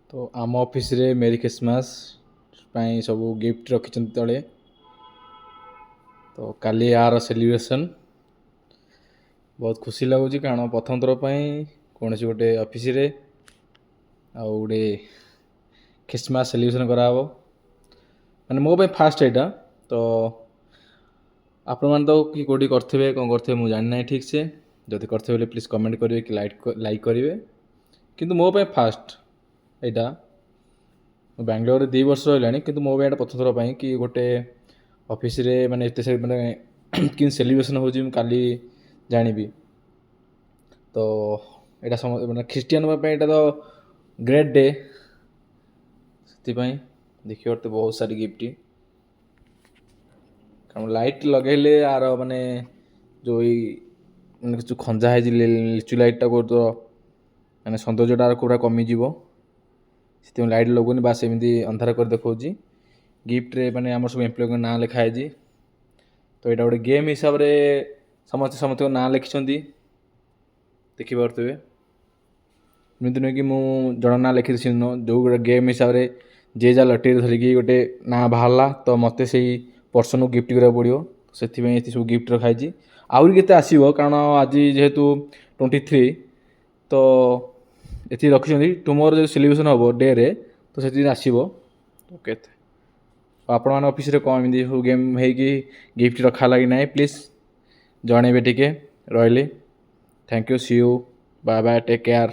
तो आम ऑफिस रे मेरी क्रिसमस ପାଇଁ ସବୁ ଗିଫ୍ଟ ରଖିଛନ୍ତି ତଳେ। ତ କାଲି ଆର ସେଲିବ୍ରେସନ୍ ବହୁତ ଖୁସି ଲାଗୁଛି, କାରଣ ପ୍ରଥମ ଥର ପାଇଁ କୌଣସି ଗୋଟେ ଅଫିସରେ ଆଉ ଗୋଟେ ଖ୍ରୀଷ୍ଟମାସ୍ ସେଲିବ୍ରେସନ୍ କରାହେବ, ମାନେ ମୋ ପାଇଁ ଫାଷ୍ଟ ଏଇଟା। ତ ଆପଣମାନେ ତ କି କେଉଁଠି କରିଥିବେ କ'ଣ କରିଥିବେ ମୁଁ ଜାଣିନାହିଁ ଠିକ୍ ସେ, ଯଦି କରିଥିବେ ବୋଲେ ପ୍ଲିଜ୍ କମେଣ୍ଟ କରିବେ କି ଲାଇକ୍ କରିବେ, କିନ୍ତୁ ମୋ ପାଇଁ ଫାଷ୍ଟ ଏଇଟା। ମୁଁ ବାଙ୍ଗାଲୋରରେ 2 ବର୍ଷ ରହିଲାଣି, କିନ୍ତୁ ମୋ ପାଇଁ ଏଇଟା ପ୍ରଥମ ଥର ପାଇଁ କି ଗୋଟେ ଅଫିସରେ ମାନେ ଏତେ ମାନେ କେମିତି ସେଲିବ୍ରେସନ୍ ହେଉଛି ମୁଁ କାଲି ଜାଣିବି। ତ ଏଇଟା ମାନେ ଖ୍ରୀଷ୍ଟିଆନଙ୍କ ପାଇଁ ଏଇଟା ତ ଗ୍ରେଟ୍ ଡେ, ସେଥିପାଇଁ ଦେଖିବ ତ ବହୁତ ସାରି ଗିଫ୍ଟ। କାରଣ ଲାଇଟ୍ ଲଗାଇଲେ ଆର ମାନେ ଯେଉଁ ମାନେ ଯେଉଁ ଖଞ୍ଜା ହେଇଛି ଲିଚୁ ଲାଇଟ୍ଟାକୁ ତ ମାନେ ସୌନ୍ଦର୍ଯ୍ୟଟା ପୁରା କମିଯିବ, ସେଥିପାଇଁ ଲାଇଟ୍ ଲଗାଉନି, ବାସ୍ ଏମିତି ଅନ୍ଧାର କରି ଦେଖାଉଛି। ଗିଫ୍ଟରେ ମାନେ ଆମର ସବୁ ଏମ୍ପ୍ଲୟଙ୍କ ନାଁ ଲେଖା ହେଇଛି। ତ ଏଇଟା ଗୋଟେ ଗେମ୍ ହିସାବରେ ସମସ୍ତଙ୍କ ନାଁ ଲେଖିଛନ୍ତି, ଦେଖିପାରୁଥିବେ। ଏମିତି ନୁହେଁ କି ମୁଁ ଜଣ ନାଁ ଲେଖିଛି ସେଦିନ, ଯେଉଁ ଗୋଟେ ଗେମ୍ ହିସାବରେ ଯିଏ ଯାହା ଲଟେରୀ ଧରିକି ଗୋଟେ ନାଁ ବାହାରିଲା ତ ମୋତେ ସେଇ ପର୍ସନକୁ ଗିଫ୍ଟ କରିବାକୁ ପଡ଼ିବ। ସେଥିପାଇଁ ଏଠି ସବୁ ଗିଫ୍ଟ ରଖାହେଇଛି। ଆହୁରି କେତେ ଆସିବ, କାରଣ ଆଜି ଯେହେତୁ 23, ତ ଏଠି ରଖିଛନ୍ତି। ତୁମର ଯଦି ସେଲିବ୍ରେସନ୍ ହେବ ଡେରେ ତ ସେଥିରେ ଆସିବ। ଓକେ, ଆପଣମାନଙ୍କ ଅଫିସରେ କ'ଣ ଏମିତି ସବୁ ଗେମ୍ ହେଇକି ଗିଫ୍ଟ ରଖା ହେଲା କି ନାହିଁ ପ୍ଲିଜ୍ ଜଣେଇବେ ଟିକେ। ରହିଲି, thank you, see you, bye bye, take care.